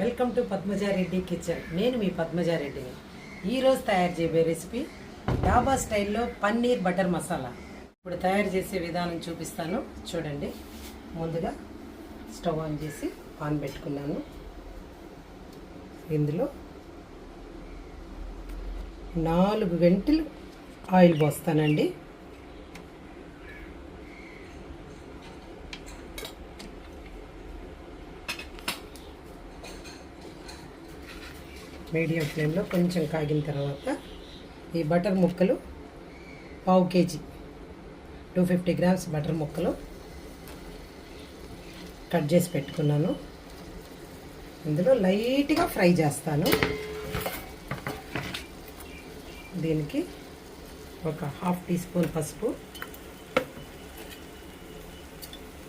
Welcome to Padmaja Reddy kitchen. నేను మీ పద్మజారెడ్డిని. ఈరోజు తయారు చేయబోయే రెసిపీ డాబా స్టైల్లో పన్నీర్ బటర్ మసాలా. ఇప్పుడు తయారు చేసే విధానం చూపిస్తాను చూడండి. ముందుగా స్టవ్ ఆన్ చేసి పాన్ పెట్టుకున్నాను. ఇందులో 4 గంటలు ఆయిల్ పోస్తానండి. మీడియం ఫ్లేమ్లో కొంచెం కాగిన తర్వాత ఈ బటర్ ముక్కలు 1/2 kg 250 grams బటర్ ముక్కలు కట్ చేసి పెట్టుకున్నాను. ఇందులో లైట్గా ఫ్రై చేస్తాను. దీనికి ఒక 1/2 teaspoon పసుపు,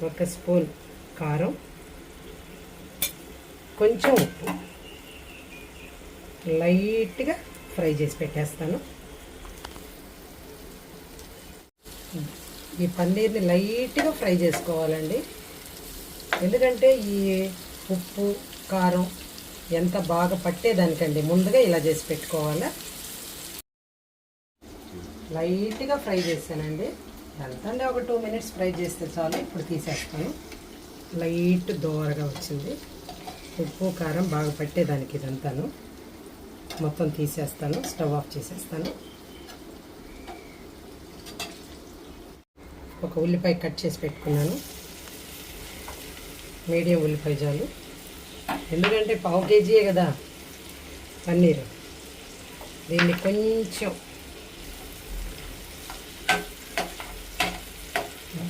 1 స్పూన్ కారం, కొంచెం ఉప్పు లైట్గా ఫ్రై చేసి పెట్టేస్తాను. ఈ పన్నీర్ని లైట్గా ఫ్రై చేసుకోవాలండి. ఎందుకంటే ఈ ఉప్పు కారం ఎంత బాగా పట్టేదానికండి ముందుగా ఇలా చేసి పెట్టుకోవాలి. లైట్గా ఫ్రై చేశానండి. ఎంతండి ఒక 2 minutes ఫ్రై చేస్తే చాలు. ఇప్పుడు తీసేస్తాను. లైట్ దోరగా వచ్చింది. ఉప్పు కారం బాగా పట్టేదానికి ఇదంతాను. మొత్తం తీసేస్తాను. స్టవ్ ఆఫ్ చేసేస్తాను. ఒక ఉల్లిపాయ కట్ చేసి పెట్టుకున్నాను. మీడియం ఉల్లిపాయ చాలు. ఎందుకంటే 1/2 kg కదా పన్నీరు. దీన్ని కొంచెం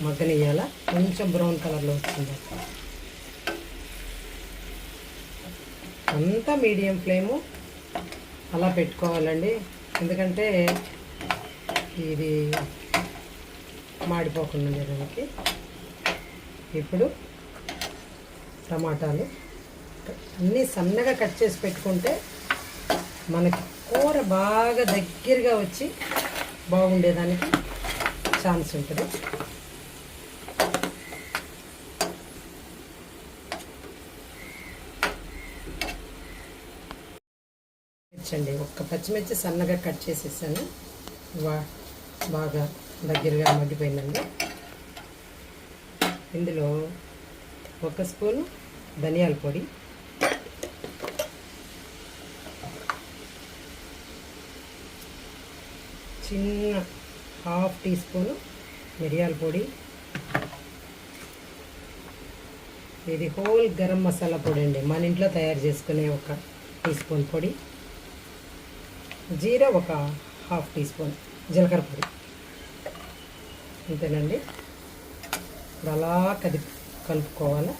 మగ్గనియ్యాల. కొంచెం బ్రౌన్ కలర్లో వచ్చింది. అంతా మీడియం ఫ్లేము అలా పెట్టుకోవాలండి. ఎందుకంటే ఇది మాడిపోకుండా ఉండడానికి. ఇప్పుడు టమాటాలు అన్నీ సన్నగా కట్ చేసి పెట్టుకుంటే మనకి కూర బాగా దగ్గరగా వచ్చి బాగుండేదానికి ఛాన్స్ ఉంటుంది. అండి ఒక్క పచ్చిమిర్చి సన్నగా కట్ చేసేసాను. బాగా దగ్గరగా మగ్గిపోయిందండి. ఇందులో 1 స్పూను ధనియాల పొడి, చిన్న 1/2 teaspoon మిరియాల పొడి, ఇది హోల్ గరం మసాలా పొడి అండి. మన ఇంట్లో తయారు చేసుకునే 1 teaspoon పొడి, జీరా 1/2 teaspoon, జీలకర్ర పొడి. అంతేనండి. ఇప్పుడు అలా కలుపుకోవాలి.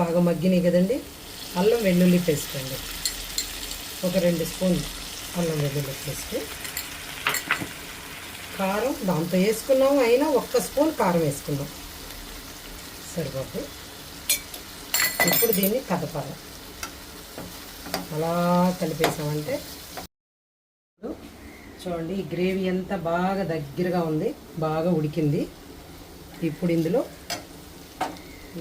బాగా మగ్గినాయి కదండి. అల్లం వెల్లుల్లి పేస్ట్ అండి. ఒక 2 స్పూన్ అల్లం వెల్లుల్లి పేస్ట్. కారం దాంతో వేసుకున్నాము, అయినా 1 స్పూన్ కారం వేసుకున్నాం సరిపోదు. ఇప్పుడు దీన్ని కదపాలి. అలా కలిపేసామంటే చూడండి ఈ గ్రేవీ అంతా బాగా దగ్గరగా ఉంది, బాగా ఉడికింది. ఇప్పుడు ఇందులో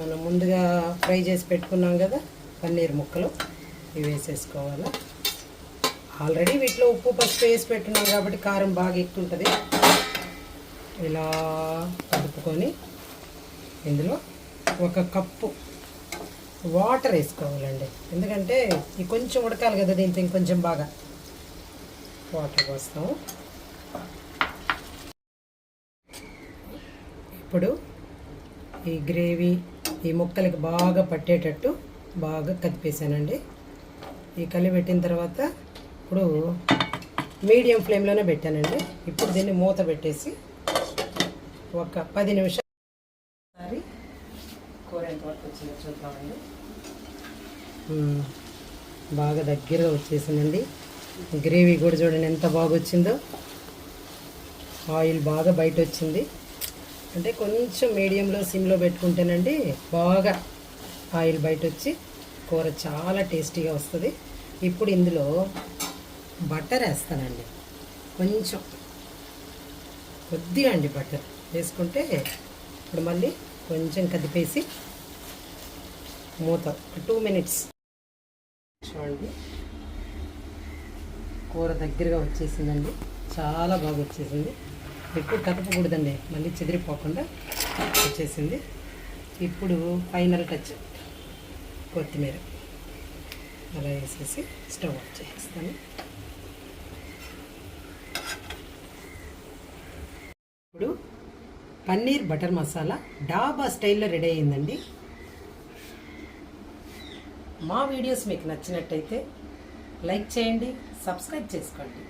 మనం ముందుగా ఫ్రై చేసి పెట్టుకున్నాం కదా పన్నీర్ ముక్కలు, ఇవి వేసేసుకోవాలి. ఆల్రెడీ వీటిలో ఉప్పు పసుపు వేసి పెట్టున్నాం కాబట్టి కారం బాగా ఎక్కువ ఉంటుంది. ఇలా కలుపుకొని ఇందులో 1 కప్పు వాటర్ వేసుకోవాలండి. ఎందుకంటే ఇది కొంచెం ఉడకాలి కదా, దీంతో ఇంకొంచెం బాగా వాటర్ పోస్తాము. ఇప్పుడు ఈ గ్రేవీ ఈ ముక్కలకి బాగా పట్టేటట్టు బాగా కదిపేసానండి. ఈ కలిపెట్టిన తర్వాత ఇప్పుడు మీడియం ఫ్లేమ్లోనే పెట్టానండి. ఇప్పుడు దీన్ని మూత పెట్టేసి ఒక 10 నిమిషాలు ఒకసారి కూర ఎంతవరకు వచ్చిందో చూద్దామండి. బాగా దగ్గరగా వచ్చేసిందండి. గ్రేవీ కూడా చూడండి ఎంత బాగా వచ్చిందో. ఆయిల్ బాగా బయట వచ్చింది. అంటే కొంచెం మీడియంలో సిమ్లో పెట్టుకుంటేనండి బాగా ఆయిల్ బయట వచ్చి కూర చాలా టేస్టీగా వస్తుంది. ఇప్పుడు ఇందులో బటర్ వేస్తానండి. కొంచెం కొద్దిగా అండి బటర్ వేసుకుంటే ఇప్పుడు మళ్ళీ కొంచెం కదిపేసి మూత 2 minutes చూడండి, కూర దగ్గరగా వచ్చేసిందండి, చాలా బాగా వచ్చేసింది. ఎక్కువ కదపకూడదండి, మళ్ళీ చెదిరిపోకుండా వచ్చేసింది. ఇప్పుడు ఫైనల్ టచ్ కొత్తిమీర అలా వేసేసి స్టవ్ ఆఫ్ చేసేస్తాను. ఇప్పుడు పన్నీర్ బటర్ మసాలా డాబా స్టైల్లో రెడీ అయిందండి. మా వీడియోస్ మీకు నచ్చినట్టయితే లైక్ చేయండి, సబ్స్క్రైబ్ చేసుకోండి.